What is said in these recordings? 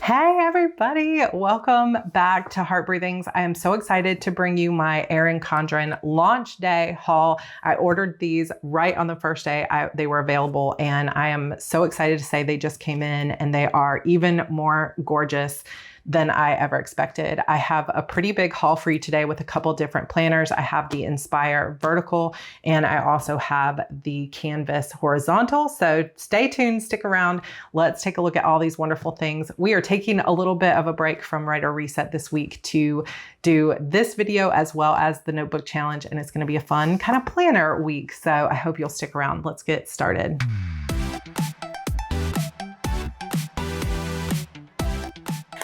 Hey everybody, welcome back to Heart Breathings. I am so excited to bring you my Erin Condren launch day haul. I ordered these right on the first day they were available, and I am so excited to say they just came in and they are even more gorgeous than I ever expected. I have a pretty big haul for you today with a couple different planners. I have the Inspire vertical and I also have the Canvas horizontal. So stay tuned, stick around. Let's take a look at all these wonderful things. We are taking a little bit of a break from Writer Reset this week to do this video as well as the notebook challenge, and it's going to be a fun kind of planner week. So I hope you'll stick around. Let's get started.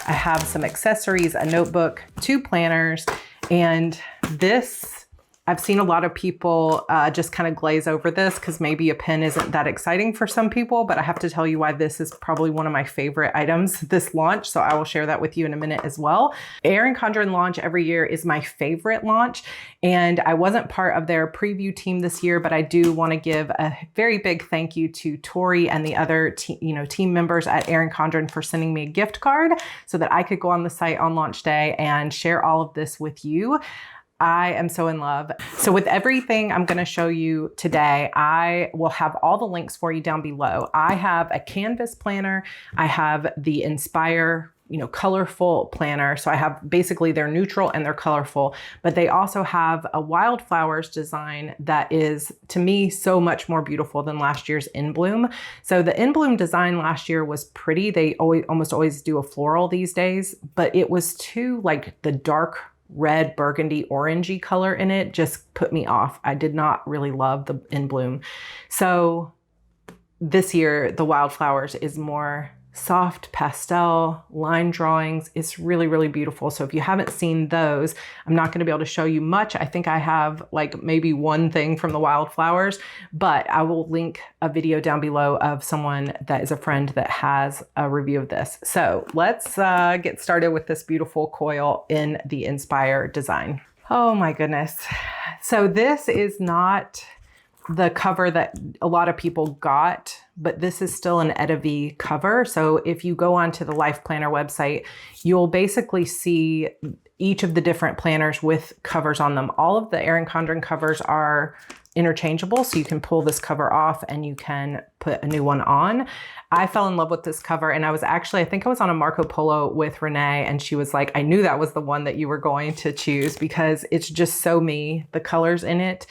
I have some accessories, a notebook, 2 planners, and this, I've seen a lot of people just kind of glaze over this because maybe a pen isn't that exciting for some people, but I have to tell you why this is probably one of my favorite items this launch. So I will share that with you in a minute as well. Erin Condren launch every year is my favorite launch, and I wasn't part of their preview team this year, but I do want to give a very big thank you to Tori and the other team members at Erin Condren for sending me a gift card so that I could go on the site on launch day and share all of this with you. I am so in love. So with everything I'm going to show you today, I will have all the links for you down below. I have a Canvas planner. I have the Inspire, colorful planner. So I have basically they're neutral and they're colorful, but they also have a wildflowers design that is, to me, so much more beautiful than last year's In Bloom. So the In Bloom design last year was pretty. They almost always do a floral these days, but it was too like the dark red, burgundy, orangey color in it just put me off. I did not really love the In Bloom. So this year, the wildflowers is more soft pastel line drawings. It's really, really beautiful. So if you haven't seen those, I'm not going to be able to show you much. I think I have like maybe one thing from the wildflowers, but I will link a video down below of someone that is a friend that has a review of this. So let's get started with this beautiful coil in the Inspire design. Oh my goodness. So this is not the cover that a lot of people got, but this is still an Etta V cover. So if you go onto the LifePlanner website, you'll basically see each of the different planners with covers on them. All of the Erin Condren covers are interchangeable, so you can pull this cover off and you can put a new one on. I fell in love with this cover, and I think I was on a Marco Polo with Renee, and she was like, I knew that was the one that you were going to choose because it's just so me. The colors in it,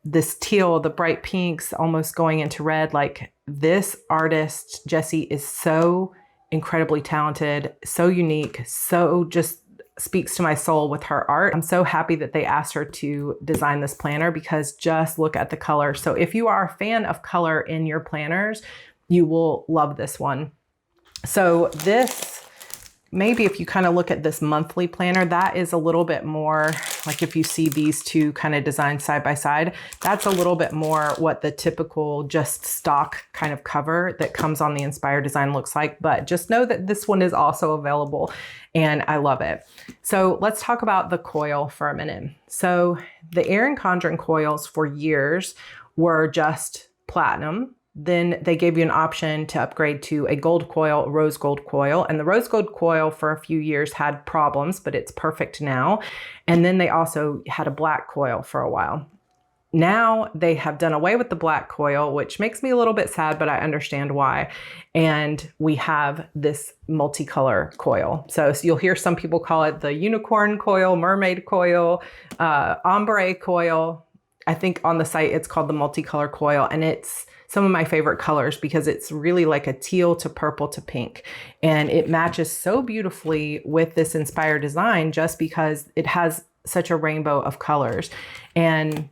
this teal, the bright pinks, almost going into red. Like, this artist, Jessie, is so incredibly talented, so unique, so just speaks to my soul with her art. I'm so happy that they asked her to design this planner because just look at the color. So if you are a fan of color in your planners, you will love this one. So this, maybe if you kind of look at this monthly planner, that is a little bit more like if you see these two kind of designs side by side, that's a little bit more what the typical just stock kind of cover that comes on the Inspire design looks like. But just know that this one is also available and I love it. So let's talk about the coil for a minute. So the Erin Condren coils for years were just platinum. Then they gave you an option to upgrade to a gold coil, rose gold coil. And the rose gold coil for a few years had problems, but it's perfect now. And then they also had a black coil for a while. Now they have done away with the black coil, which makes me a little bit sad, but I understand why. And we have this multicolor coil. So you'll hear some people call it the unicorn coil, mermaid coil, ombre coil. I think on the site it's called the multicolor coil, and it's some of my favorite colors because it's really like a teal to purple to pink. And it matches so beautifully with this Inspire design just because it has such a rainbow of colors. And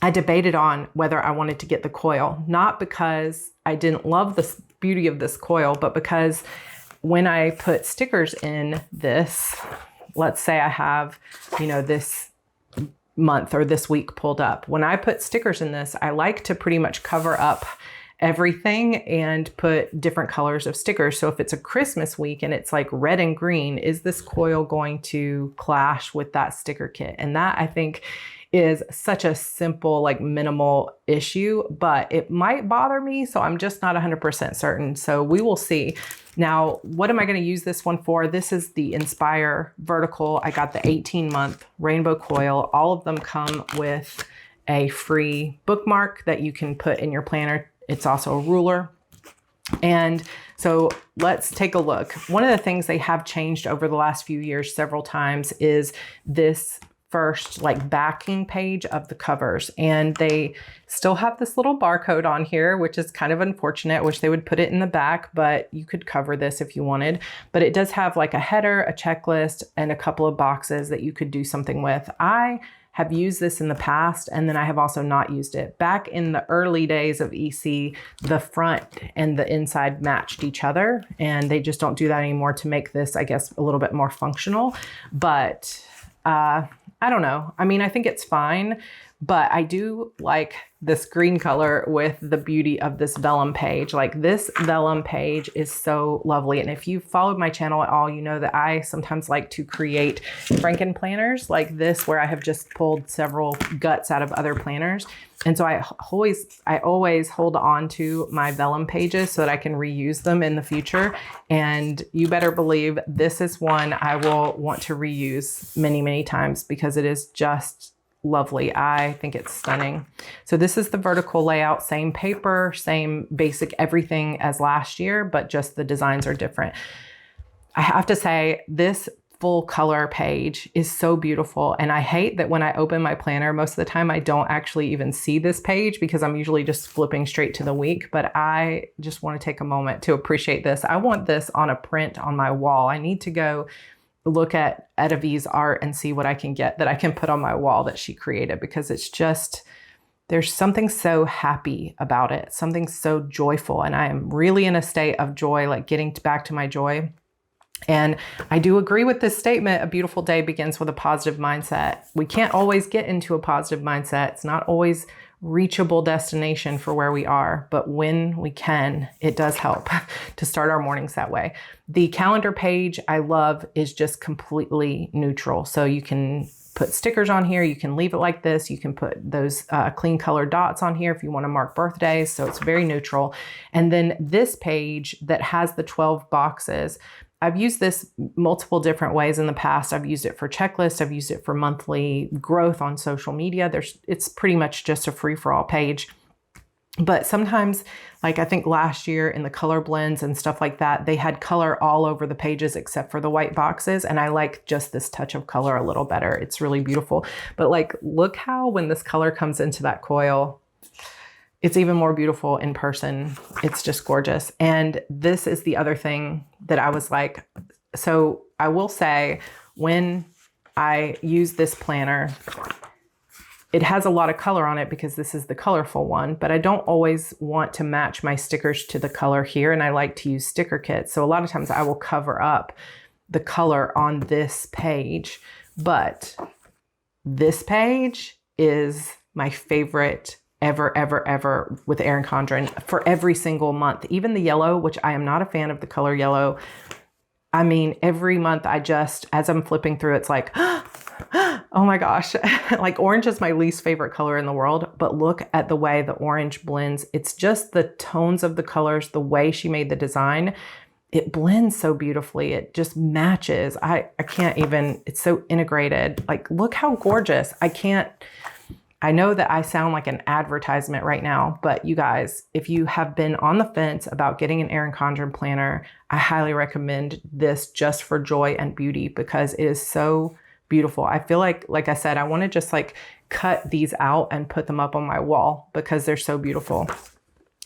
I debated on whether I wanted to get the coil, not because I didn't love the beauty of this coil, but because when I put stickers in this, let's say I have, this month or this week pulled up. When I put stickers in this, I like to pretty much cover up everything and put different colors of stickers. So if it's a Christmas week and it's like red and green, is this coil going to clash with that sticker kit? And that, I think, is such a simple, like minimal issue, but it might bother me. So I'm just not 100% certain. So we will see. Now, what am I going to use this one for? This is the Inspire Vertical. I got the 18-month rainbow coil. All of them come with a free bookmark that you can put in your planner. It's also a ruler. And so let's take a look. One of the things they have changed over the last few years several times is this first like backing page of the covers, and they still have this little barcode on here, which is kind of unfortunate. I wish they would put it in the back, but you could cover this if you wanted. But it does have like a header, a checklist, and a couple of boxes that you could do something with. I have used this in the past, and then I have also not used it. Back in the early days of EC, the front and the inside matched each other, and they just don't do that anymore to make this, I guess, a little bit more functional. But I don't know. I mean, I think it's fine, but I do like this green color with the beauty of this vellum page. Like this vellum page is so lovely. And if you've followed my channel at all, you know that I sometimes like to create Franken planners like this, where I have just pulled several guts out of other planners. And so I always hold on to my vellum pages so that I can reuse them in the future. And you better believe this is one I will want to reuse many, many times because it is just lovely. I think it's stunning. So this is the vertical layout, same paper, same basic everything as last year, but just the designs are different. I have to say this full color page is so beautiful. And I hate that when I open my planner, most of the time I don't actually even see this page because I'm usually just flipping straight to the week, but I just want to take a moment to appreciate this. I want this on a print on my wall. I need to go look at Etta V's art and see what I can get that I can put on my wall that she created, because it's just, there's something so happy about it, something so joyful. And I am really in a state of joy, like getting back to my joy. And I do agree with this statement, a beautiful day begins with a positive mindset. We can't always get into a positive mindset. It's not always reachable destination for where we are, but when we can, it does help to start our mornings that way. The calendar page I love is just completely neutral. So you can put stickers on here. You can leave it like this. You can put those clean color dots on here if you want to mark birthdays. So it's very neutral. And then this page that has the 12 boxes, I've used this multiple different ways in the past. I've used it for checklists. I've used it for monthly growth on social media. It's pretty much just a free-for-all page. But sometimes, like I think last year in the color blends and stuff like that, they had color all over the pages except for the white boxes. And I like just this touch of color a little better. It's really beautiful. But like, look how when this color comes into that coil, it's even more beautiful in person. It's just gorgeous. And this is the other thing that I was like, so I will say when I use this planner, it has a lot of color on it because this is the colorful one, but I don't always want to match my stickers to the color here. And I like to use sticker kits. So a lot of times I will cover up the color on this page, but this page is my favorite ever with Erin Condren for every single month. Even the yellow, which I am not a fan of the color yellow. I mean, every month I just, as I'm flipping through, it's like, oh my gosh, like orange is my least favorite color in the world, but look at the way the orange blends. It's just the tones of the colors, the way she made the design. It blends so beautifully. It just matches. I can't even, it's so integrated. Like, look how gorgeous. I know that I sound like an advertisement right now, but you guys, if you have been on the fence about getting an Erin Condren planner, I highly recommend this just for joy and beauty because it is so beautiful. I feel like I said, I want to just like cut these out and put them up on my wall because they're so beautiful.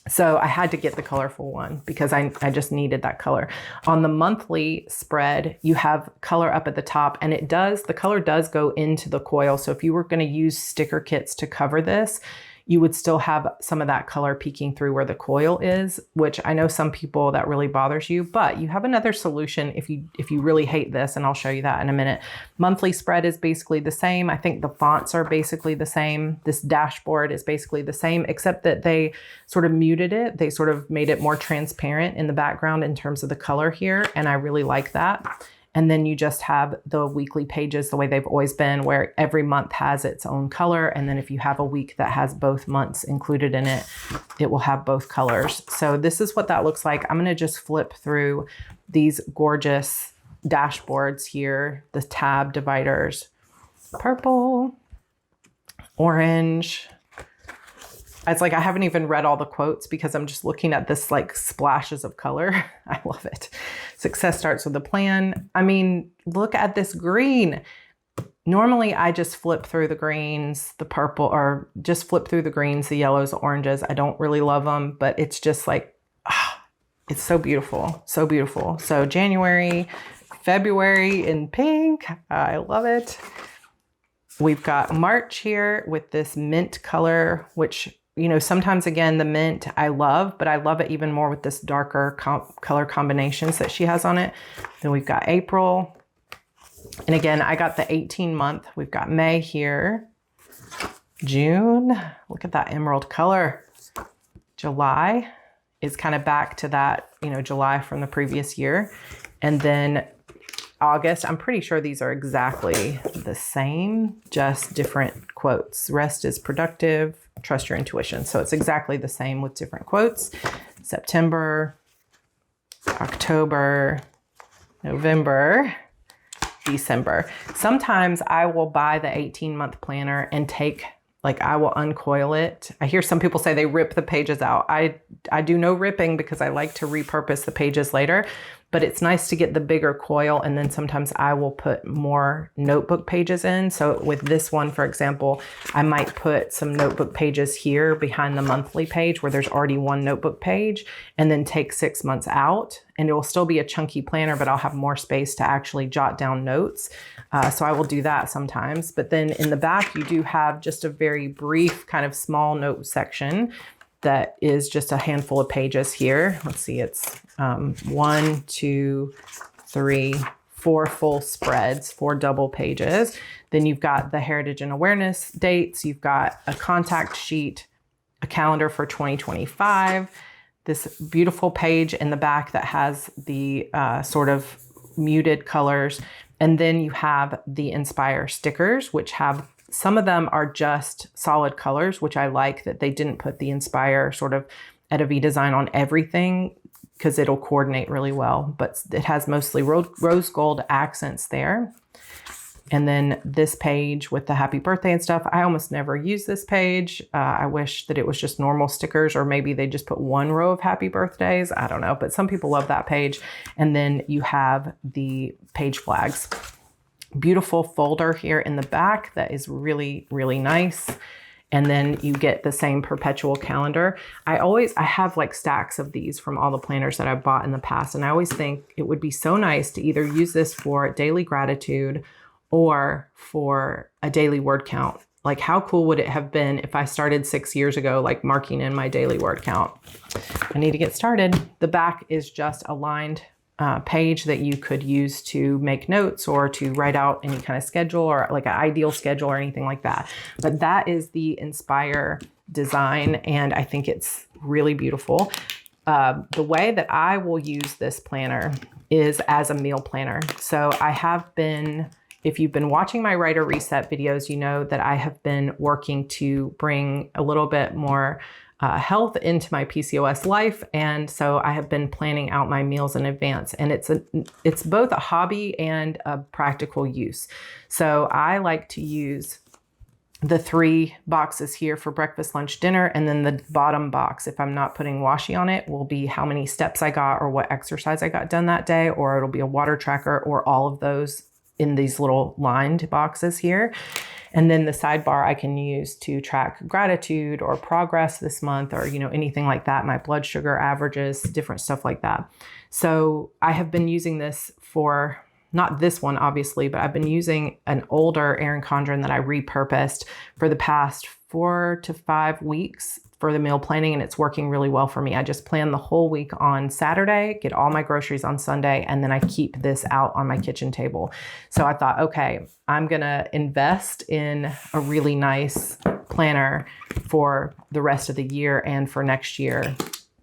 So I had to get the colorful one because I just needed that color. On the monthly spread, you have color up at the top and the color does go into the coil. So if you were going to use sticker kits to cover this, you would still have some of that color peeking through where the coil is, which I know some people that really bothers you, but you have another solution if you really hate this, and I'll show you that in a minute. Monthly spread is basically the same. I think the fonts are basically the same. This dashboard is basically the same, except that they sort of muted it. They sort of made it more transparent in the background in terms of the color here, and I really like that. And then you just have the weekly pages the way they've always been, where every month has its own color. And then if you have a week that has both months included in it, it will have both colors. So this is what that looks like. I'm gonna just flip through these gorgeous dashboards here, the tab dividers, purple, orange. It's like I haven't even read all the quotes because I'm just looking at this like splashes of color. I love it. Success starts with a plan. I mean, look at this green. Normally I just flip through the greens, the purple, or just flip through the greens, the yellows, the oranges. I don't really love them, but it's just like, it's so beautiful. So beautiful. So January, February in pink. I love it. We've got March here with this mint color, which, you know, sometimes again, the mint I love, but I love it even more with this darker color combinations that she has on it. Then we've got April. And again, I got the 18-month. We've got May here. June, look at that emerald color. July is kind of back to that, you know, July from the previous year. And then August, I'm pretty sure these are exactly the same, just different quotes. Rest is productive, trust your intuition. So it's exactly the same with different quotes. September, October, November, December. Sometimes I will buy the 18-month planner and I will uncoil it. I hear some people say they rip the pages out. I do no ripping because I like to repurpose the pages later, but it's nice to get the bigger coil. And then sometimes I will put more notebook pages in. So with this one, for example, I might put some notebook pages here behind the monthly page where there's already one notebook page, and then take 6 months out, and it will still be a chunky planner, but I'll have more space to actually jot down notes. So I will do that sometimes. But then in the back, you do have just a very brief kind of small note section that is just a handful of pages here. Let's see, it's 1, 2, 3, 4 full spreads, 4 double pages. Then you've got the heritage and awareness dates. You've got a contact sheet, a calendar for 2025, this beautiful page in the back that has the sort of muted colors. And then you have the Inspire stickers, which have, some of them are just solid colors, which I like that they didn't put the Inspire sort of Edevi design on everything because it'll coordinate really well, but it has mostly rose gold accents there. And then this page with the happy birthday and stuff, I almost never use this page. I wish that it was just normal stickers, or maybe they just put 1 row of happy birthdays. I don't know, but some people love that page. And then you have the page flags. Beautiful folder here in the back that is really, really nice. And then you get the same perpetual calendar. I have like stacks of these from all the planners that I've bought in the past. And I always think it would be so nice to either use this for daily gratitude or for a daily word count. Like, how cool would it have been if I started 6 years ago, like marking in my daily word count? I need to get started. The back is just a lined page that you could use to make notes or to write out any kind of schedule, or like an ideal schedule or anything like that. But that is the Inspire design, and I think it's really beautiful. The way that I will use this planner is as a meal planner. So I have been, if you've been watching my Writer Reset videos, you know that I have been working to bring a little bit more health into my PCOS life. And so I have been planning out my meals in advance, and it's both a hobby and a practical use. So I like to use the 3 boxes here for breakfast, lunch, dinner. And then the bottom box, if I'm not putting washi on it, will be how many steps I got or what exercise I got done that day, or it'll be a water tracker, or all of those in these little lined boxes here. And then the sidebar I can use to track gratitude or progress this month, or, you know, anything like that, my blood sugar averages, different stuff like that. So I have been using this for, not this one, obviously, but I've been using an older Erin Condren that I repurposed for the past 4 to 5 weeks for the meal planning, and it's working really well for me. I just plan the whole week on Saturday, get all my groceries on Sunday, and then I keep this out on my kitchen table. So I thought, okay, I'm gonna invest in a really nice planner for the rest of the year and for next year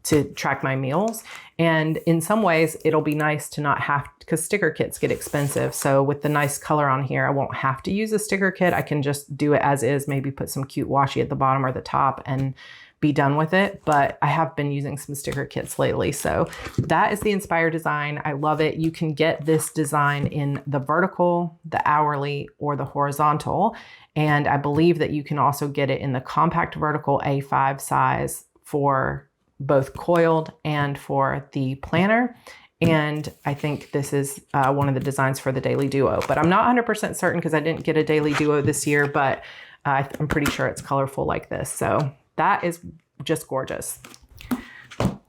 to track my meals. And in some ways, it'll be nice to not have, because sticker kits get expensive. So with the nice color on here, I won't have to use a sticker kit. I can just do it as is, maybe put some cute washi at the bottom or the top and be done with it. But I have been using some sticker kits lately. So that is the Inspire design. I love it. You can get this design in the vertical, the hourly, or the horizontal. And I believe that you can also get it in the compact vertical A5 size for both coiled and for the planner. And I think this is one of the designs for the Daily Duo, but I'm not 100% certain because I didn't get a Daily Duo this year, but I'm pretty sure it's colorful like this. So that is just gorgeous.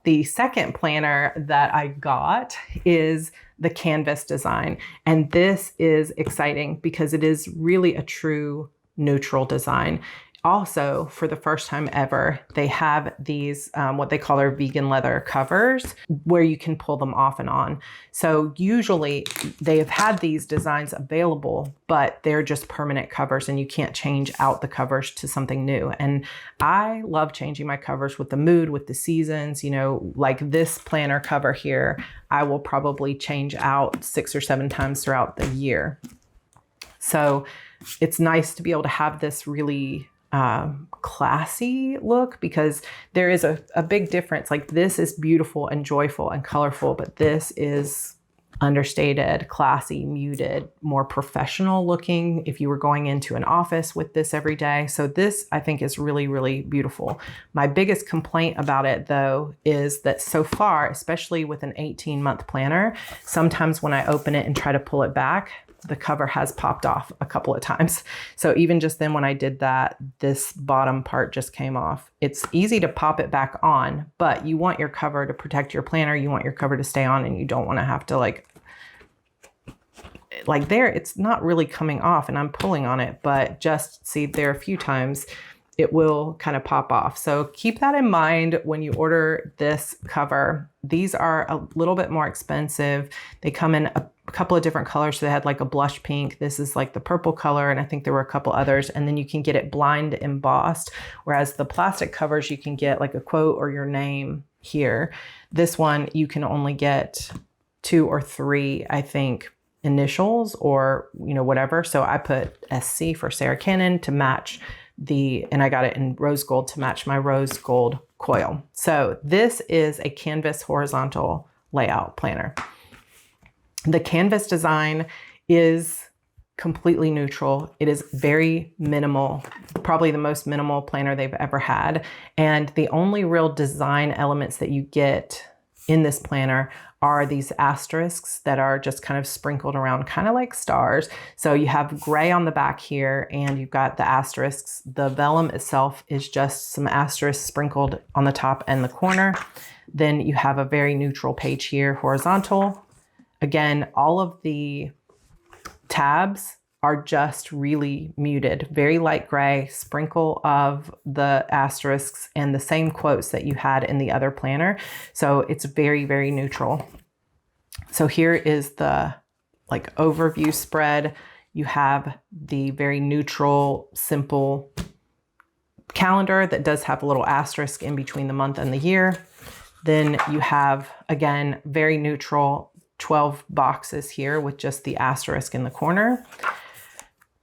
The second planner that I got is the Canvas design. And this is exciting because it is really a true neutral design. Also, for the first time ever, they have these, what they call their vegan leather covers, where you can pull them off and on. So usually they have had these designs available, but they're just permanent covers and you can't change out the covers to something new. And I love changing my covers with the mood, with the seasons, you know, like this planner cover here, I will probably change out 6 or 7 times throughout the year. So it's nice to be able to have this really classy look, because there is a big difference. Like this is beautiful and joyful and colorful, but this is understated, classy, muted, more professional looking if you were going into an office with this every day. So this I think is really, really beautiful. My biggest complaint about it though is that so far, especially with an 18-month planner, sometimes when I open it and try to pull it back, the cover has popped off a couple of times. So even just then when I did that, this bottom part just came off. It's easy to pop it back on, but you want your cover to protect your planner. You want your cover to stay on and you don't want to have to like there, it's not really coming off and I'm pulling on it, but just see there a few times it will kind of pop off. So keep that in mind when you order this cover. These are a little bit more expensive. They come in a couple of different colors. So they had like a blush pink. This is like the purple color. And I think there were a couple others. And then you can get it blind embossed. Whereas the plastic covers, you can get like a quote or your name here. This one, you can only get 2 or 3, I think, initials or, you know, whatever. So I put SC for Sarra Cannon to match and I got it in rose gold to match my rose gold coil. So this is a Canvas horizontal layout planner. The Canvas design is completely neutral. It is very minimal, probably the most minimal planner they've ever had. And the only real design elements that you get in this planner are these asterisks that are just kind of sprinkled around, kind of like stars. So you have gray on the back here and you've got the asterisks. The vellum itself is just some asterisks sprinkled on the top and the corner. Then you have a very neutral page here, horizontal. Again, all of the tabs are just really muted, very light gray, sprinkle of the asterisks and the same quotes that you had in the other planner. So it's very, very neutral. So here is the like overview spread. You have the very neutral, simple calendar that does have a little asterisk in between the month and the year. Then you have, again, very neutral 12 boxes here with just the asterisk in the corner.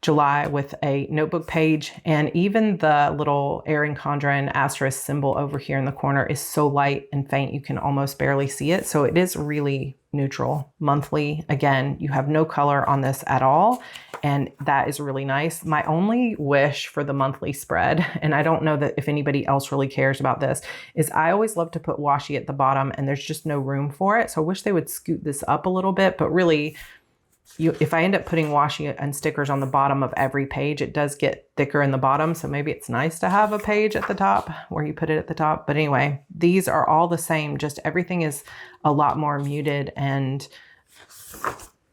July with a notebook page, and even the little Erin Condren asterisk symbol over here in the corner is so light and faint you can almost barely see it. So it is really neutral. Monthly, again, you have no color on this at all, and that is really nice. My only wish for the monthly spread, and I don't know that if anybody else really cares about this, is I always love to put washi at the bottom and there's just no room for it. So I wish they would scoot this up a little bit, but really, if I end up putting washi and stickers on the bottom of every page, it does get thicker in the bottom. So maybe it's nice to have a page at the top where you put it at the top. But anyway, these are all the same. Just everything is a lot more muted and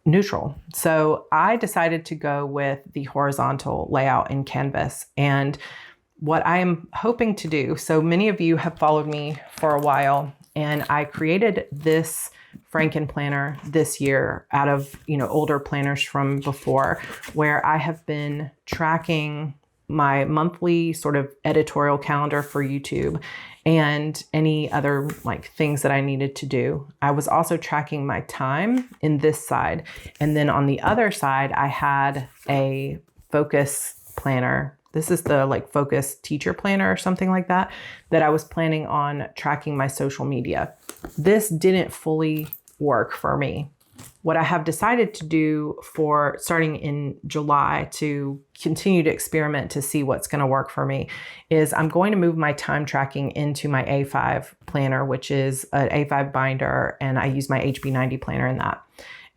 neutral. So I decided to go with the horizontal layout in Canvas. And what I am hoping to do, so many of you have followed me for a while, and I created this Franken planner this year out of, older planners from before, where I have been tracking my monthly sort of editorial calendar for YouTube and any other things that I needed to do. I was also tracking my time in this side. And then on the other side, I had a focus planner. This is the focus teacher planner or something like that I was planning on tracking my social media. This didn't fully work for me. What I have decided to do for starting in July to continue to experiment to see what's going to work for me is I'm going to move my time tracking into my A5 planner, which is an A5 binder, and I use my HB90 planner in that.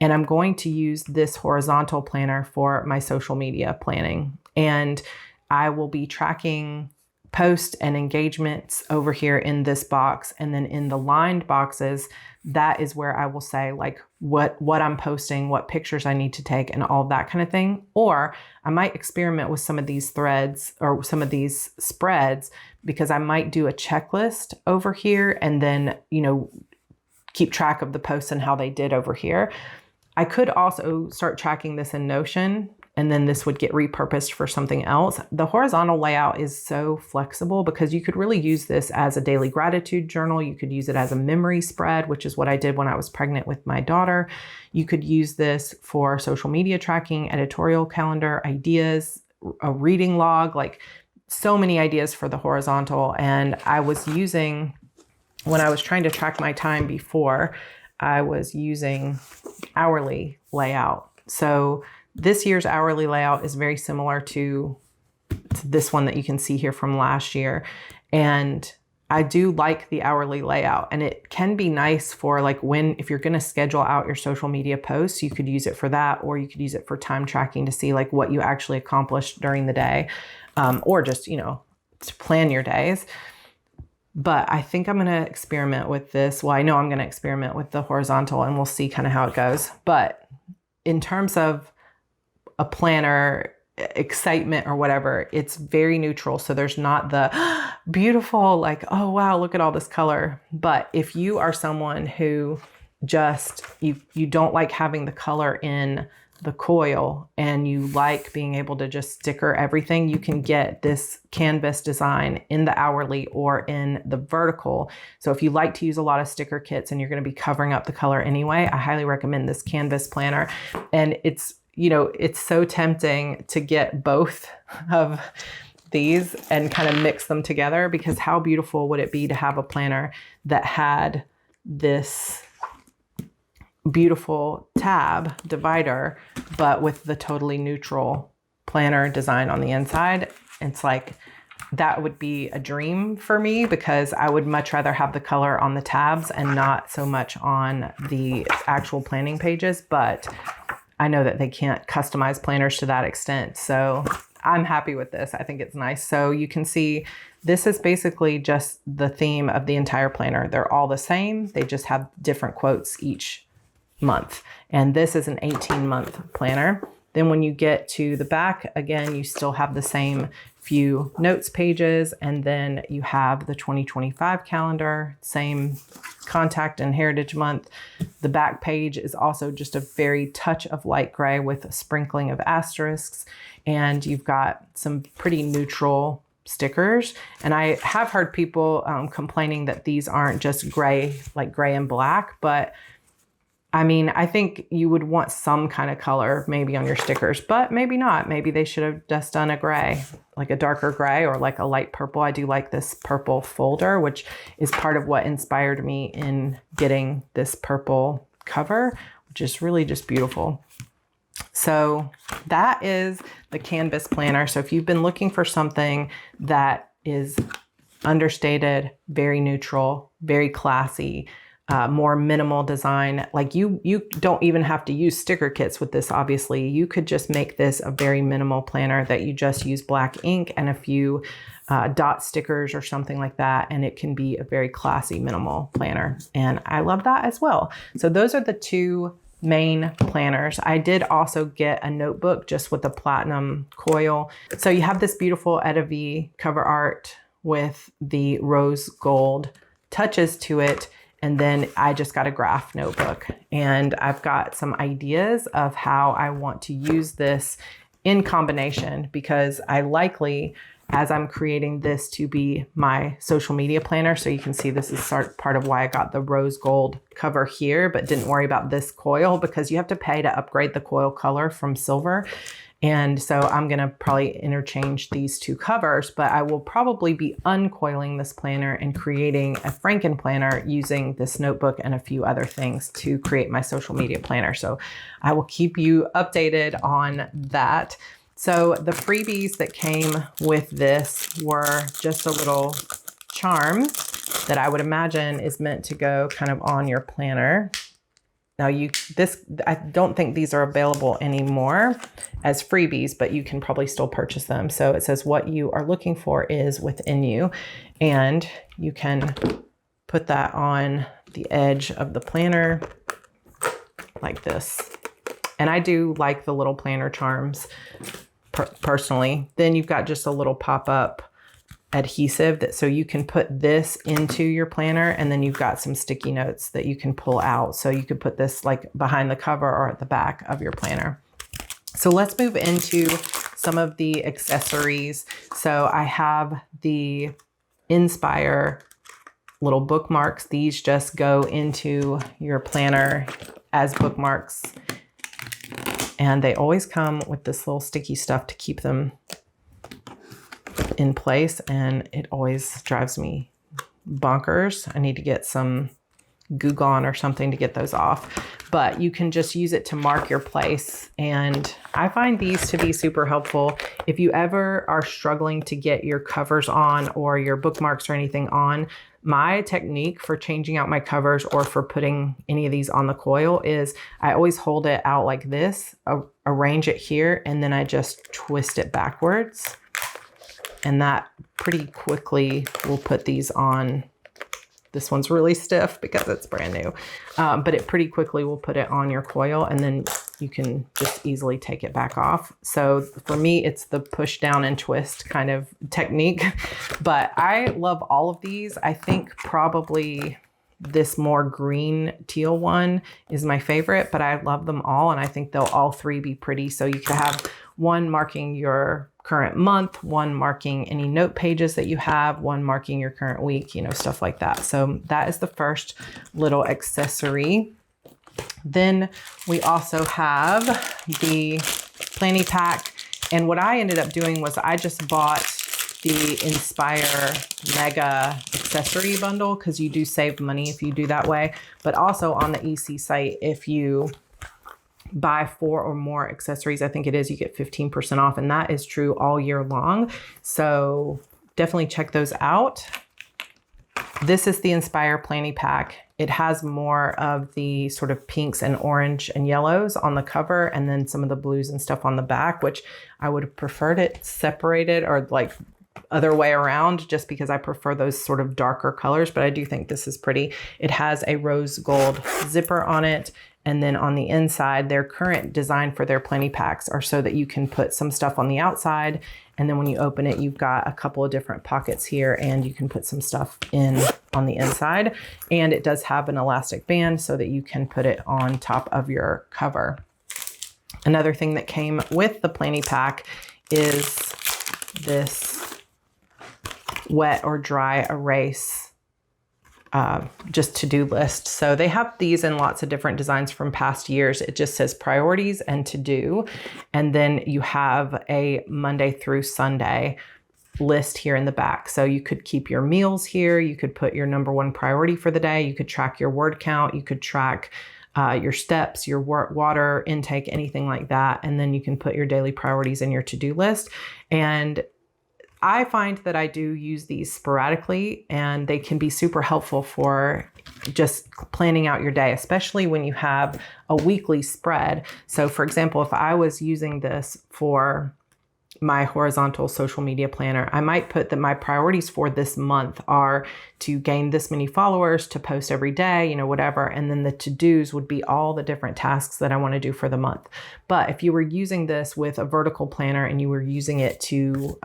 And I'm going to use this horizontal planner for my social media planning. And I will be tracking posts and engagements over here in this box. And then in the lined boxes, that is where I will say what I'm posting, what pictures I need to take, and all that kind of thing. Or I might experiment with some of these threads or some of these spreads, because I might do a checklist over here and then, keep track of the posts and how they did over here. I could also start tracking this in Notion, and then this would get repurposed for something else. The horizontal layout is so flexible because you could really use this as a daily gratitude journal. You could use it as a memory spread, which is what I did when I was pregnant with my daughter. You could use this for social media tracking, editorial calendar, ideas, a reading log, so many ideas for the horizontal. And I was using, when I was trying to track my time before, I was using hourly layout. So this year's hourly layout is very similar to this one that you can see here from last year. And I do like the hourly layout, and it can be nice for if you're going to schedule out your social media posts, you could use it for that, or you could use it for time tracking to see what you actually accomplished during the day, or just, to plan your days. But I think I'm going to experiment with this. Well, I know I'm going to experiment with the horizontal, and we'll see kind of how it goes. But in terms of a planner excitement or whatever, it's very neutral. So there's not the beautiful, oh, wow, look at all this color. But if you are someone who just, you don't like having the color in the coil and you like being able to just sticker everything, you can get this canvas design in the hourly or in the vertical. So if you like to use a lot of sticker kits and you're going to be covering up the color anyway, I highly recommend this canvas planner. And it's so tempting to get both of these and kind of mix them together, because how beautiful would it be to have a planner that had this beautiful tab divider, but with the totally neutral planner design on the inside. It's that would be a dream for me, because I would much rather have the color on the tabs and not so much on the actual planning pages. But I know that they can't customize planners to that extent. So I'm happy with this. I think it's nice. So you can see this is basically just the theme of the entire planner. They're all the same. They just have different quotes each month. And this is an 18-month planner. Then when you get to the back, again, you still have the same few notes pages. And then you have the 2025 calendar, same contact and heritage month. The back page is also just a very touch of light gray with a sprinkling of asterisks. And you've got some pretty neutral stickers. And I have heard people complaining that these aren't just gray, gray and black, but I mean, I think you would want some kind of color maybe on your stickers, but maybe not. Maybe they should have just done a gray, a darker gray or a light purple. I do like this purple folder, which is part of what inspired me in getting this purple cover, which is really just beautiful. So that is the Canvas planner. So if you've been looking for something that is understated, very neutral, very classy, more minimal design, you don't even have to use sticker kits with this. Obviously, you could just make this a very minimal planner that you just use black ink and a few dot stickers or something like that. And it can be a very classy minimal planner. And I love that as well. So those are the two main planners. I did also get a notebook just with a platinum coil. So you have this beautiful Etta V cover art with the rose gold touches to it. And then I just got a graph notebook, and I've got some ideas of how I want to use this in combination, because I likely, as I'm creating this to be my social media planner, so you can see this is part of why I got the rose gold cover here, but didn't worry about this coil because you have to pay to upgrade the coil color from silver. And so I'm going to probably interchange these two covers, but I will probably be uncoiling this planner and creating a Franken planner using this notebook and a few other things to create my social media planner. So I will keep you updated on that. So the freebies that came with this were just a little charm that I would imagine is meant to go kind of on your planner. Now I don't think these are available anymore as freebies, but you can probably still purchase them. So it says what you are looking for is within you, and you can put that on the edge of the planner like this. And I do like the little planner charms personally. Then you've got just a little pop-up adhesive so you can put this into your planner, and then you've got some sticky notes that you can pull out. So you could put this like behind the cover or at the back of your planner. So let's move into some of the accessories. So I have the Inspire little bookmarks. These just go into your planner as bookmarks, and they always come with this little sticky stuff to keep them in place, and it always drives me bonkers. I need to get some Goo Gone or something to get those off, but you can just use it to mark your place. And I find these to be super helpful if you ever are struggling to get your covers on or your bookmarks or anything on. My technique for changing out my covers or for putting any of these on the coil is I always hold it out like this, arrange it here, and then I just twist it backwards. And that pretty quickly will put these on. This one's really stiff because it's brand new, but it pretty quickly will put it on your coil, and then you can just easily take it back off. So for me, it's the push down and twist kind of technique, but I love all of these. I think probably this more green teal one is my favorite, but I love them all. And I think they'll all three be pretty. So you could have one marking your current month, one marking any note pages that you have, one marking your current week, stuff like that. So that is the first little accessory. Then we also have the planning pack. And what I ended up doing was I just bought the Inspire Mega accessory bundle, because you do save money if you do that way. But also on the EC site, if you buy 4 or more accessories, I think it is, you get 15% off, and that is true all year long. So definitely check those out. This is the Inspire Planning Pack. It has more of the sort of pinks and orange and yellows on the cover, and then some of the blues and stuff on the back, which I would have preferred it separated or like other way around, just because I prefer those sort of darker colors, but I do think this is pretty. It has a rose gold zipper on it. And then on the inside, their current design for their planning packs are so that you can put some stuff on the outside. And then when you open it, you've got a couple of different pockets here, and you can put some stuff in on the inside. And it does have an elastic band so that you can put it on top of your cover. Another thing that came with the planning pack is this wet or dry erase just to-do list. So they have these in lots of different designs from past years. It just says priorities and to-do. And then you have a Monday through Sunday list here in the back. So you could keep your meals here. You could put your number one priority for the day. You could track your word count. You could track your steps, your water intake, anything like that. And then you can put your daily priorities in your to-do list. And I find that I do use these sporadically, and they can be super helpful for just planning out your day, especially when you have a weekly spread. So for example, if I was using this for my horizontal social media planner. I might put that my priorities for this month are to gain this many followers, to post every day, you know, whatever. And then the to-dos would be all the different tasks that I want to do for the month. But if you were using this with a vertical planner and you were using it to,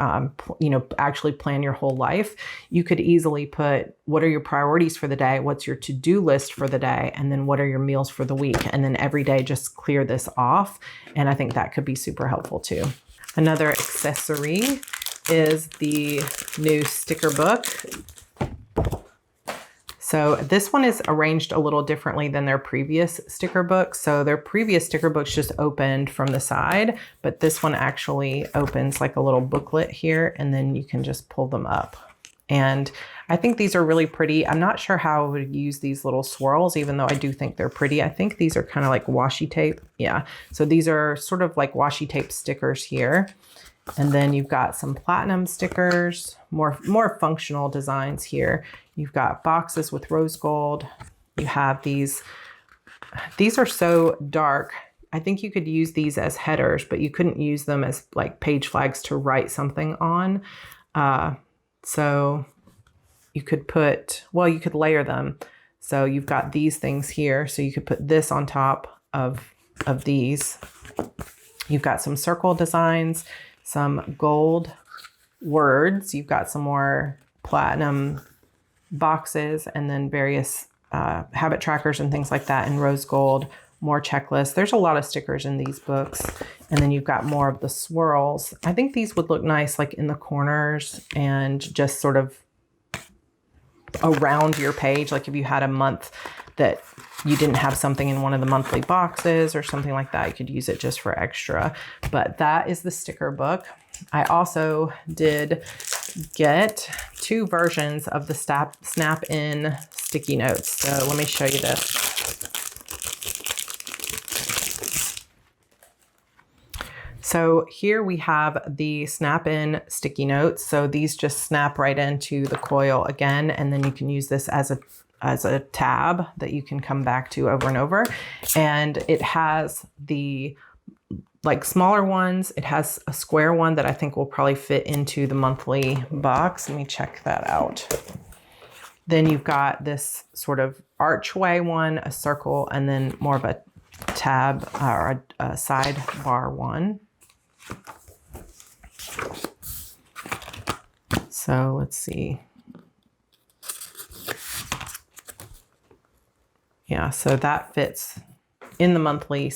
you know, actually plan your whole life, you could easily put, what are your priorities for the day? What's your to-do list for the day? And then what are your meals for the week? And then every day just clear this off. And I think that could be super helpful too. Another accessory is the new sticker book. So this one is arranged a little differently than their previous sticker books. So their previous sticker books just opened from the side, but this one actually opens like a little booklet here, and then you can just pull them up. And I think these are really pretty. I'm not sure how I would use these little swirls, even though I do think they're pretty. I think these are kind of like washi tape. Yeah. So these are sort of like washi tape stickers here. And then you've got some platinum stickers, more functional designs here. You've got boxes with rose gold. You have these are so dark. I think you could use these as headers, but you couldn't use them as like page flags to write something on. So you could you could layer them. So you've got these things here. So you could put this on top of these. You've got some circle designs, some gold words. You've got some more platinum boxes, and then various habit trackers and things like that in rose gold, more checklists. There's a lot of stickers in these books. And then you've got more of the swirls. I think these would look nice like in the corners and just sort of around your page. Like if you had a month that you didn't have something in one of the monthly boxes or something like that, you could use it just for extra. But that is the sticker book. I also did get 2 versions of the Snap-in sticky notes. So let me show you this. So here we have the Snap-in sticky notes. So these just snap right into the coil again, and then you can use this as a tab that you can come back to over and over. And it has the like smaller ones. It has a square one that I think will probably fit into the monthly box. Let me check that out. Then you've got this sort of archway one, a circle, and then more of a tab or a sidebar one. So let's see. Yeah, so that fits in the monthly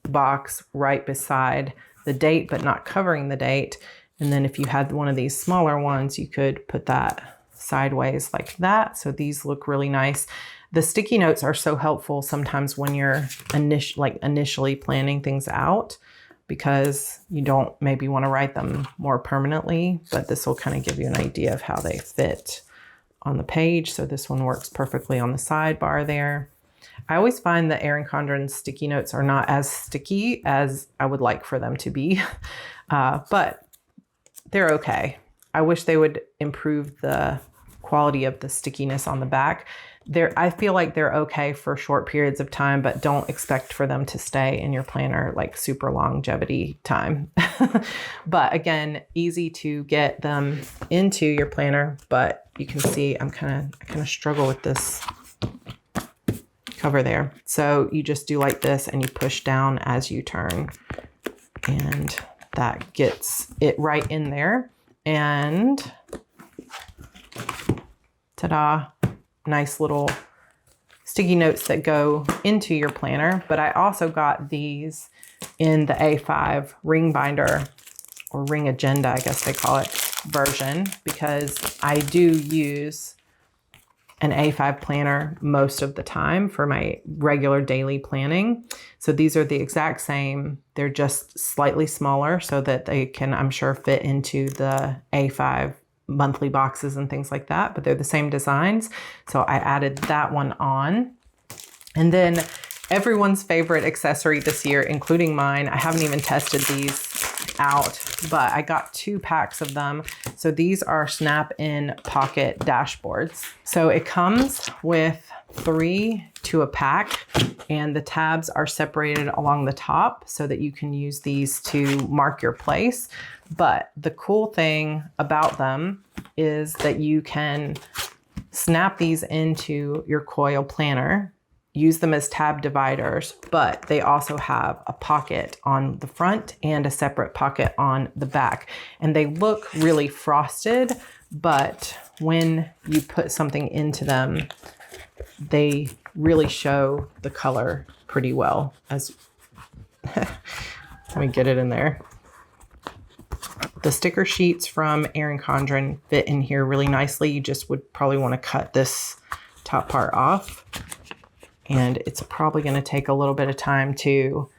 box right beside the date, but not covering the date. And then if you had one of these smaller ones, you could put that sideways like that. So these look really nice. The sticky notes are so helpful sometimes when you're initially planning things out, because you don't maybe want to write them more permanently, but this will kind of give you an idea of how they fit on the page. So this one works perfectly on the sidebar there. I always find that Erin Condren sticky notes are not as sticky as I would like for them to be, but they're okay. I wish they would improve the quality of the stickiness on the back. I feel like they're okay for short periods of time, but don't expect for them to stay in your planner like super longevity time. But again, easy to get them into your planner, but you can see I kind of struggle with this cover there. So you just do like this and you push down as you turn, and that gets it right in there. And ta-da, nice little sticky notes that go into your planner. But I also got these in the A5 ring binder, or ring agenda, I guess they call it, version, because I do use an A5 planner most of the time for my regular daily planning. So these are the exact same. They're just slightly smaller so that they can, I'm sure, fit into the A5 monthly boxes and things like that, but they're the same designs. So I added that one on. And then everyone's favorite accessory this year, including mine, I haven't even tested these, out, but I got 2 packs of them. So these are snap-in pocket dashboards. So it comes with 3 to a pack, and the tabs are separated along the top so that you can use these to mark your place. But the cool thing about them is that you can snap these into your coil planner, use them as tab dividers, but they also have a pocket on the front and a separate pocket on the back. And they look really frosted, but when you put something into them, they really show the color pretty well. As let me get it in there. The sticker sheets from Erin Condren fit in here really nicely. You just would probably want to cut this top part off. And it's probably going to take a little bit of time to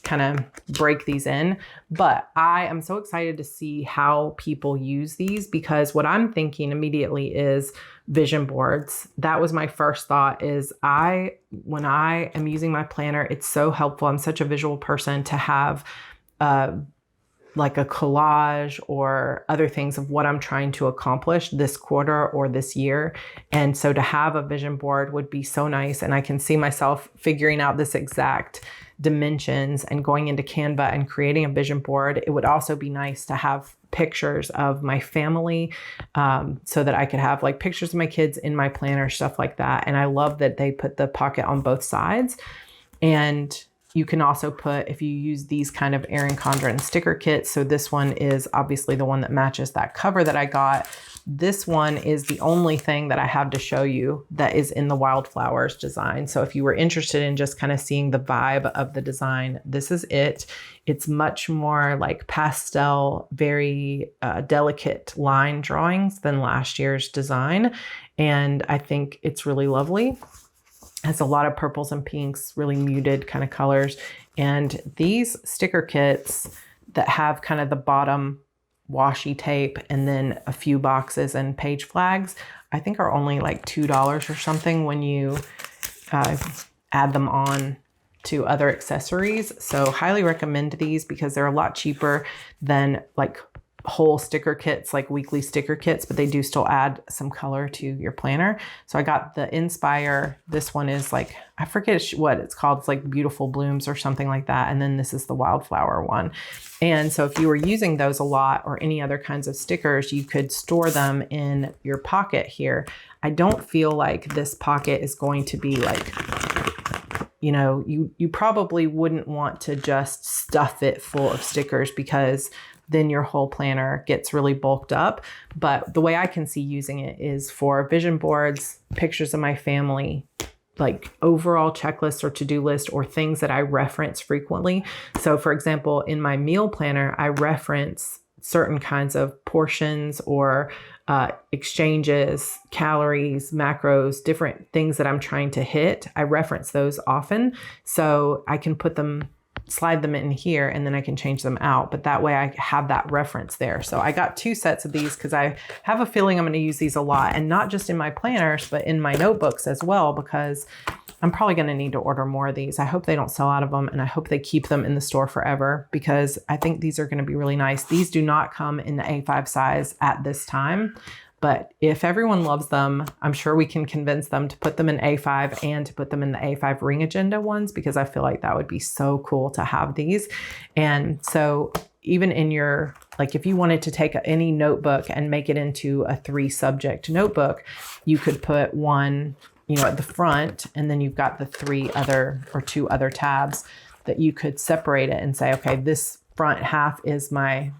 kind of break these in. But I am so excited to see how people use these, because what I'm thinking immediately is vision boards. That was my first thought. Is when I am using my planner, it's so helpful. I'm such a visual person to have like a collage or other things of what I'm trying to accomplish this quarter or this year. And so to have a vision board would be so nice. And I can see myself figuring out this exact dimensions and going into Canva and creating a vision board. It would also be nice to have pictures of my family, so that I could have like pictures of my kids in my planner, stuff like that. And I love that they put the pocket on both sides. And you can also put, if you use these kind of Erin Condren sticker kits. So this one is obviously the one that matches that cover that I got. This one is the only thing that I have to show you that is in the wildflowers design. So if you were interested in just kind of seeing the vibe of the design, this is it. It's much more like pastel, very delicate line drawings than last year's design. And I think it's really lovely. Has a lot of purples and pinks, really muted kind of colors. And these sticker kits that have kind of the bottom washi tape and then a few boxes and page flags, I think are only like $2 or something when you add them on to other accessories. So highly recommend these because they're a lot cheaper than like whole sticker kits, like weekly sticker kits, but they do still add some color to your planner. So I got the Inspire. This one is like, I forget what it's called. It's like Beautiful Blooms or something like that. And then this is the Wildflower one. And so if you were using those a lot or any other kinds of stickers, you could store them in your pocket here. I don't feel like this pocket is going to be like, you know, you probably wouldn't want to just stuff it full of stickers because then your whole planner gets really bulked up. But the way I can see using it is for vision boards, pictures of my family, like overall checklists or to-do list or things that I reference frequently. So for example, in my meal planner, I reference certain kinds of portions or exchanges, calories, macros, different things that I'm trying to hit. I reference those often. So I can slide them in here and then I can change them out. But that way I have that reference there. So I got 2 sets of these because I have a feeling I'm going to use these a lot, and not just in my planners, but in my notebooks as well, because I'm probably going to need to order more of these. I hope they don't sell out of them, and I hope they keep them in the store forever because I think these are going to be really nice. These do not come in the A5 size at this time. But if everyone loves them, I'm sure we can convince them to put them in A5 and to put them in the A5 Ring Agenda ones, because I feel like that would be so cool to have these. And so even in your, like if you wanted to take any notebook and make it into a 3-subject notebook, you could put one, you know, at the front, and then you've got the 2 other tabs that you could separate it and say, okay, this front half is my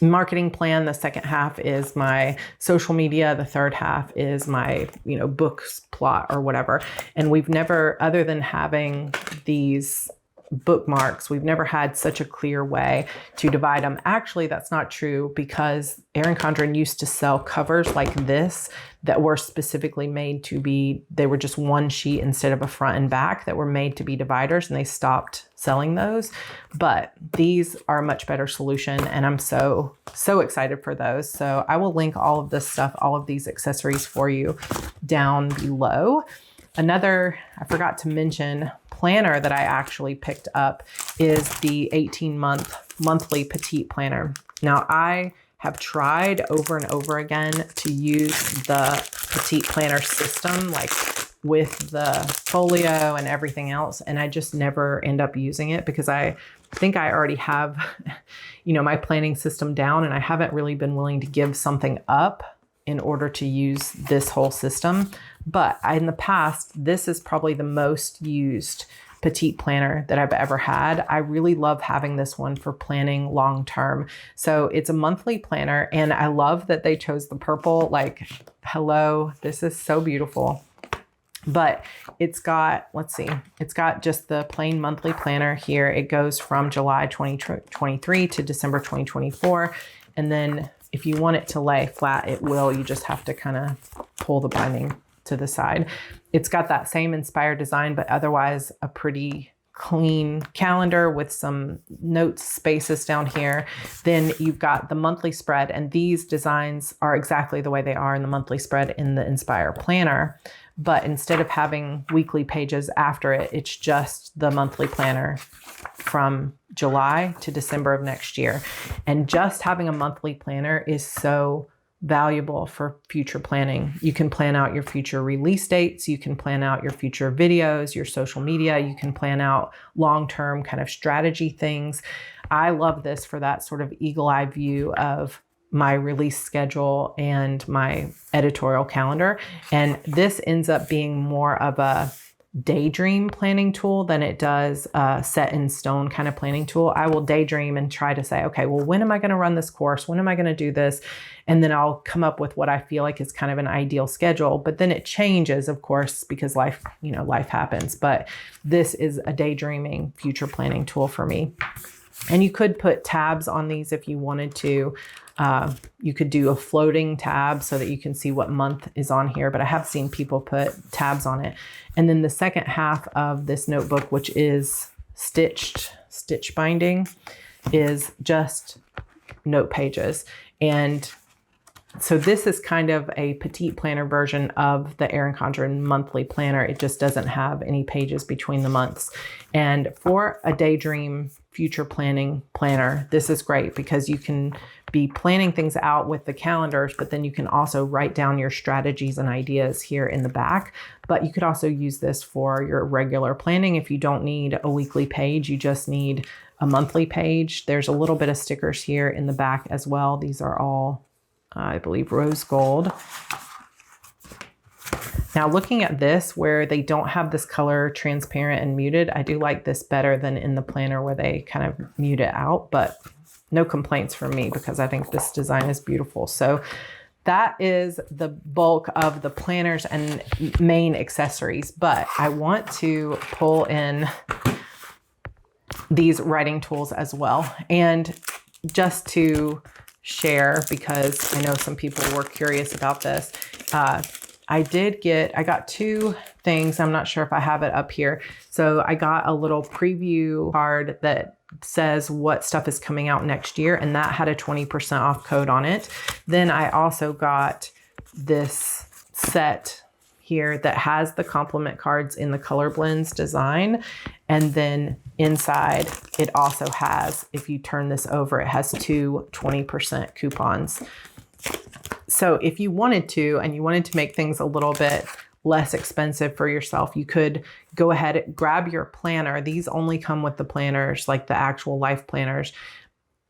marketing plan, the second half is my social media, the third half is my, you know, books plot or whatever. And we've never, other than having these bookmarks, we've never had such a clear way to divide them. Actually, that's not true, because Erin Condren used to sell covers like this that were specifically made to be, they were just one sheet instead of a front and back that were made to be dividers, and they stopped selling those. But these are a much better solution, and I'm so excited for those. So I will link all of this stuff, all of these accessories for you down below. Another, I forgot to mention, planner that I actually picked up is the 18-month monthly petite planner. Now I have tried over and over again to use the petite planner system, like with the folio and everything else. And I just never end up using it because I think I already have, my planning system down, and I haven't really been willing to give something up in order to use this whole system. But in the past, this is probably the most used petite planner that I've ever had. I really love having this one for planning long term. So it's a monthly planner, and I love that they chose the purple. Like, hello, this is so beautiful. But it's got, it's got just the plain monthly planner here. It goes from July 2023 to December 2024. And then if you want it to lay flat, it will. You just have to kind of pull the binding to the side. It's got that same inspired design, but otherwise a pretty clean calendar with some notes spaces down here. Then you've got the monthly spread, and these designs are exactly the way they are in the monthly spread in the Inspire Planner. But instead of having weekly pages after it, it's just the monthly planner from July to December of next year. And just having a monthly planner is so valuable for future planning. You can plan out your future release dates. You can plan out your future videos, your social media. You can plan out long-term kind of strategy things. I love this for that sort of eagle-eye view of my release schedule and my editorial calendar. And this ends up being more of a daydream planning tool than it does a set in stone kind of planning tool. I will daydream and try to say, okay, well, when am I going to run this course? When am I going to do this? And then I'll come up with what I feel like is kind of an ideal schedule. But then it changes, of course, because life happens. But this is a daydreaming future planning tool for me. And you could put tabs on these if you wanted to. You could do a floating tab so that you can see what month is on here, but I have seen people put tabs on it. And then the second half of this notebook, which is stitch binding, is just note pages. And so this is kind of a petite planner version of the Erin Condren monthly planner. It just doesn't have any pages between the months. And for a daydream future planning planner, this is great because you can be planning things out with the calendars, but then you can also write down your strategies and ideas here in the back. But you could also use this for your regular planning. If you don't need a weekly page, you just need a monthly page. There's a little bit of stickers here in the back as well. These are all, I believe, rose gold. Now looking at this where they don't have this color transparent and muted, I do like this better than in the planner where they kind of mute it out, but no complaints from me because I think this design is beautiful. So that is the bulk of the planners and main accessories, but I want to pull in these writing tools as well. And just to share, because I know some people were curious about this, I got two things. I'm not sure if I have it up here. So I got a little preview card that says what stuff is coming out next year, and that had a 20% off code on it. Then I also got this set here that has the compliment cards in the color blends design. And then inside it also has, if you turn this over, it has two 20% coupons. So if you wanted to, and you wanted to make things a little bit less expensive for yourself, you could go ahead and grab your planner. These only come with the planners, like the actual life planners.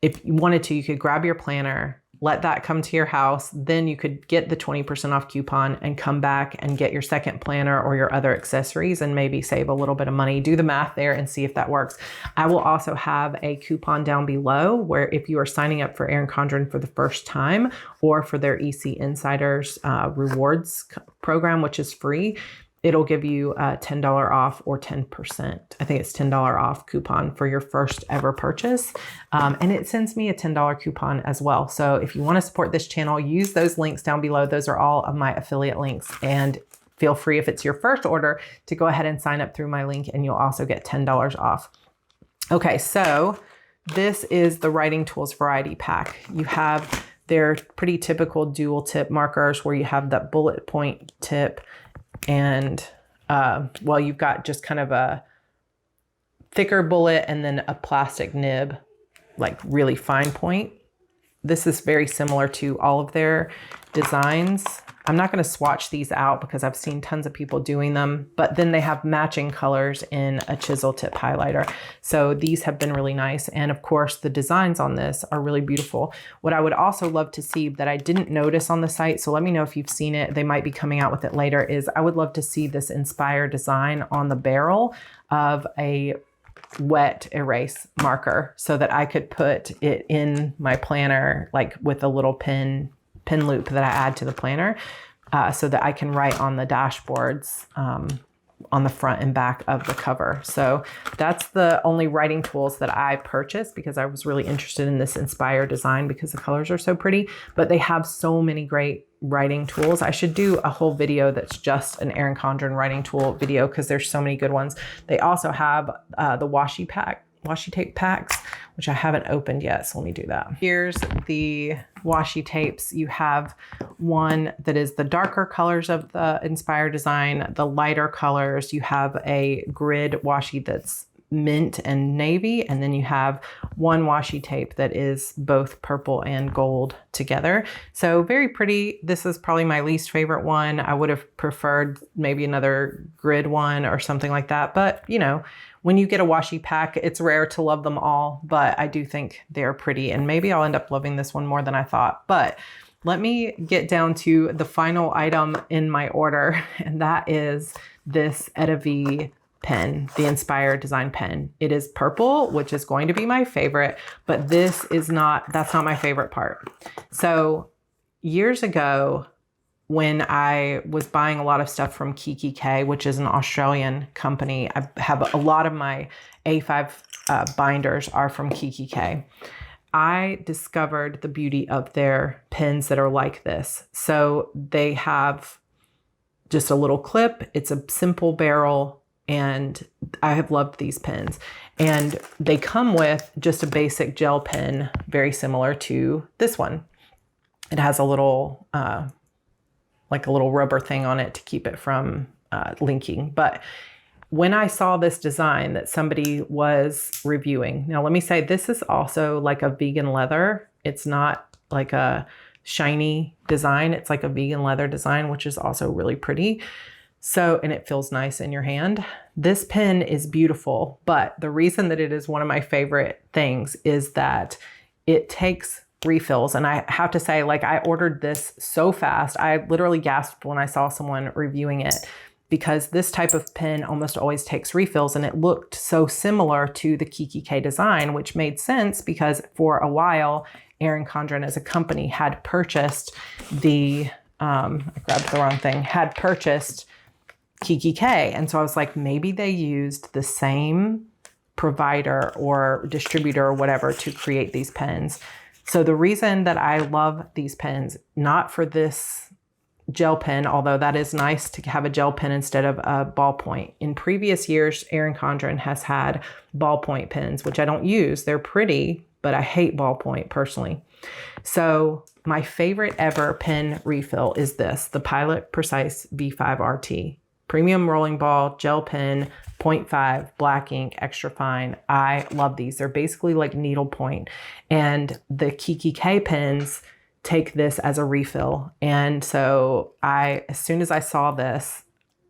If you wanted to, you could grab your planner, let that come to your house. Then you could get the 20% off coupon and come back and get your second planner or your other accessories and maybe save a little bit of money. Do the math there and see if that works. I will also have a coupon down below where if you are signing up for Erin Condren for the first time or for their EC Insiders rewards program, which is free, it'll give you a $10 off or 10%. I think it's $10 off coupon for your first ever purchase. And it sends me a $10 coupon as well. So if you want to support this channel, use those links down below. Those are all of my affiliate links. And feel free, if it's your first order, to go ahead and sign up through my link, and you'll also get $10 off. Okay, so this is the Writing Tools Variety Pack. You have their pretty typical dual tip markers where you have that bullet point tip, and you've got just kind of a thicker bullet and then a plastic nib like really fine point. This is very similar to all of their designs. I'm not going to swatch these out because I've seen tons of people doing them, but then they have matching colors in a chisel tip highlighter. So these have been really nice. And of course, the designs on this are really beautiful. What I would also love to see that I didn't notice on the site, so let me know if you've seen it, they might be coming out with it later, is I would love to see this Inspire design on the barrel of a wet erase marker so that I could put it in my planner, like with a little pin loop that I add to the planner, so that I can write on the dashboards on the front and back of the cover. So that's the only writing tools that I purchased because I was really interested in this Inspire design because the colors are so pretty, but they have so many great writing tools. I should do a whole video that's just an Erin Condren writing tool video because there's so many good ones. They also have the washi tape packs, which I haven't opened yet. So let me do that. Here's the washi tapes. You have one that is the darker colors of the Inspire design, the lighter colors. You have a grid washi that's mint and navy, and then you have one washi tape that is both purple and gold together. So very pretty. This is probably my least favorite one. I would have preferred maybe another grid one or something like that. But you know, when you get a washi pack, it's rare to love them all, but I do think they're pretty, and maybe I'll end up loving this one more than I thought. But let me get down to the final item in my order, and that is this Edavi pen, the Inspire design pen. It is purple, which is going to be my favorite, but that's not my favorite part. So years ago, when I was buying a lot of stuff from Kiki K, which is an Australian company, I have a lot of my A5 binders are from Kiki K. I discovered the beauty of their pens that are like this. So they have just a little clip. It's a simple barrel, and I have loved these pens. And they come with just a basic gel pen, very similar to this one. It has a little, like a little rubber thing on it to keep it from linking. But when I saw this design that somebody was reviewing, now let me say, this is also like a vegan leather. It's not like a shiny design. It's like a vegan leather design, which is also really pretty. So, and it feels nice in your hand. This pen is beautiful, but the reason that it is one of my favorite things is that it takes refills. And I have to say, like, I ordered this so fast. I literally gasped when I saw someone reviewing it, because this type of pen almost always takes refills, and it looked so similar to the Kiki K design, which made sense because for a while, Erin Condren as a company had purchased I grabbed the wrong thing, had purchased Kiki K. And so I was like, maybe they used the same provider or distributor or whatever to create these pens. So the reason that I love these pens, not for this gel pen, although that is nice to have a gel pen instead of a ballpoint. In previous years, Erin Condren has had ballpoint pens, which I don't use. They're pretty, but I hate ballpoint personally. So my favorite ever pen refill is this, the Pilot Precise V5 RT. Premium rolling ball, gel pen, 0.5, black ink, extra fine. I love these. They're basically like needlepoint. And the Kiki K pens take this as a refill. And so as soon as I saw this,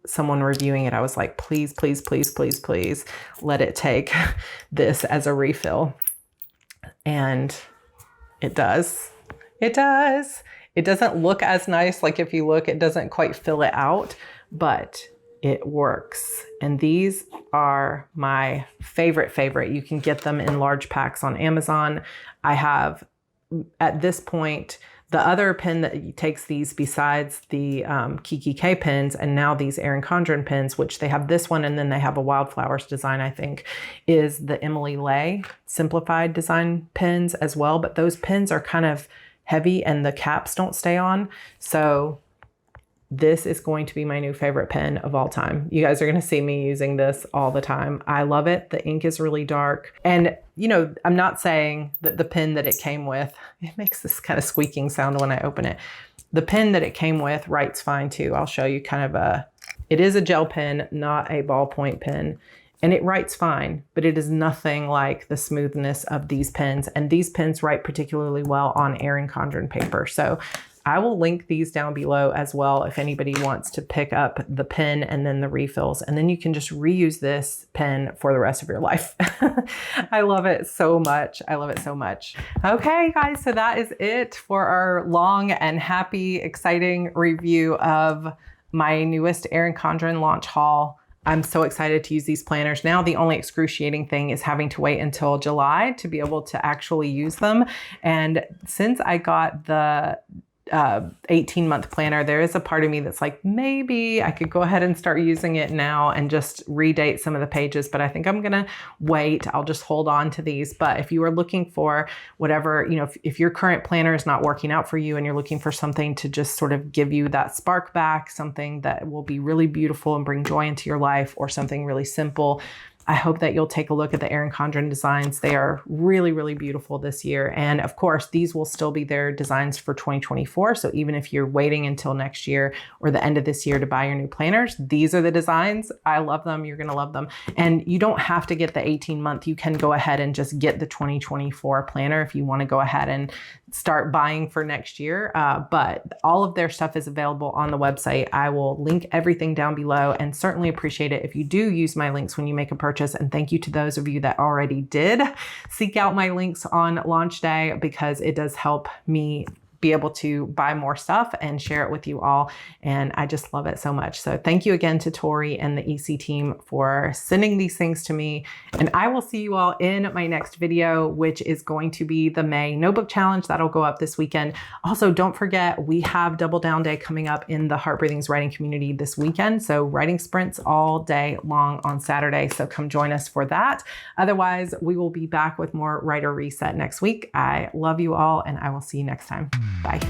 someone reviewing it, I was like, please, please, please, please, please let it take this as a refill. And it does. It does. It doesn't look as nice. Like if you look, it doesn't quite fill it out, but it works. And these are my favorite. You can get them in large packs on Amazon. I have, at this point, the other pen that takes these besides the Kiki K pens, and now these Erin Condren pens, which they have this one, and then they have a Wildflowers design, I think, is the Emily Lay simplified design pens as well. But those pens are kind of heavy and the caps don't stay on. So this is going to be my new favorite pen of all time. You guys are going to see me using this all the time. I love it. The ink is really dark. And, you know, I'm not saying that the pen that it came with, it makes this kind of squeaking sound when I open it. The pen that it came with writes fine too. I'll show you kind of it is a gel pen, not a ballpoint pen. and it writes fine, but it is nothing like the smoothness of these pens. And these pens write particularly well on Erin Condren paper. So I will link these down below as well if anybody wants to pick up the pen and then the refills, and then you can just reuse this pen for the rest of your life. I love it so much. I love it so much. Okay, guys, so that is it for our long and happy, exciting review of my newest Erin Condren launch haul. I'm so excited to use these planners. Now, the only excruciating thing is having to wait until July to be able to actually use them. And since I got the 18-month planner, there is a part of me that's like, maybe I could go ahead and start using it now and just redate some of the pages, but I think I'm gonna wait. I'll just hold on to these. But if you are looking for whatever, if your current planner is not working out for you and you're looking for something to just sort of give you that spark back, something that will be really beautiful and bring joy into your life, or something really simple, I hope that you'll take a look at the Erin Condren designs. They are really, really beautiful this year. And of course, these will still be their designs for 2024. So even if you're waiting until next year or the end of this year to buy your new planners, these are the designs. I love them. You're going to love them. And you don't have to get the 18-month. You can go ahead and just get the 2024 planner if you want to go ahead and start buying for next year. But all of their stuff is available on the website. I will link everything down below, and certainly appreciate it if you do use my links when you make a purchase. And thank you to those of you that already did. Seek out my links on launch day, because it does help me be able to buy more stuff and share it with you all. And I just love it so much. So thank you again to Tori and the EC team for sending these things to me. And I will see you all in my next video, which is going to be the May Notebook Challenge. That'll go up this weekend. Also, don't forget, we have Double Down Day coming up in the Heart Breathings writing community this weekend. So writing sprints all day long on Saturday. So come join us for that. Otherwise, we will be back with more Writer Reset next week. I love you all, and I will see you next time. Bye.